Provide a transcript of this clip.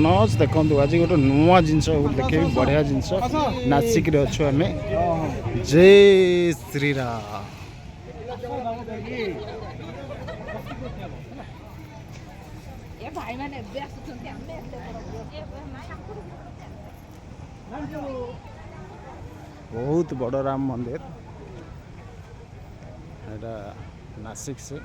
मनोज देखो आज गोटे नुआ जिनस देखे बढ़िया जिनस नासिक अच्छु आम जय श्री राम बहुत बड़ राम मंदिर नासिक से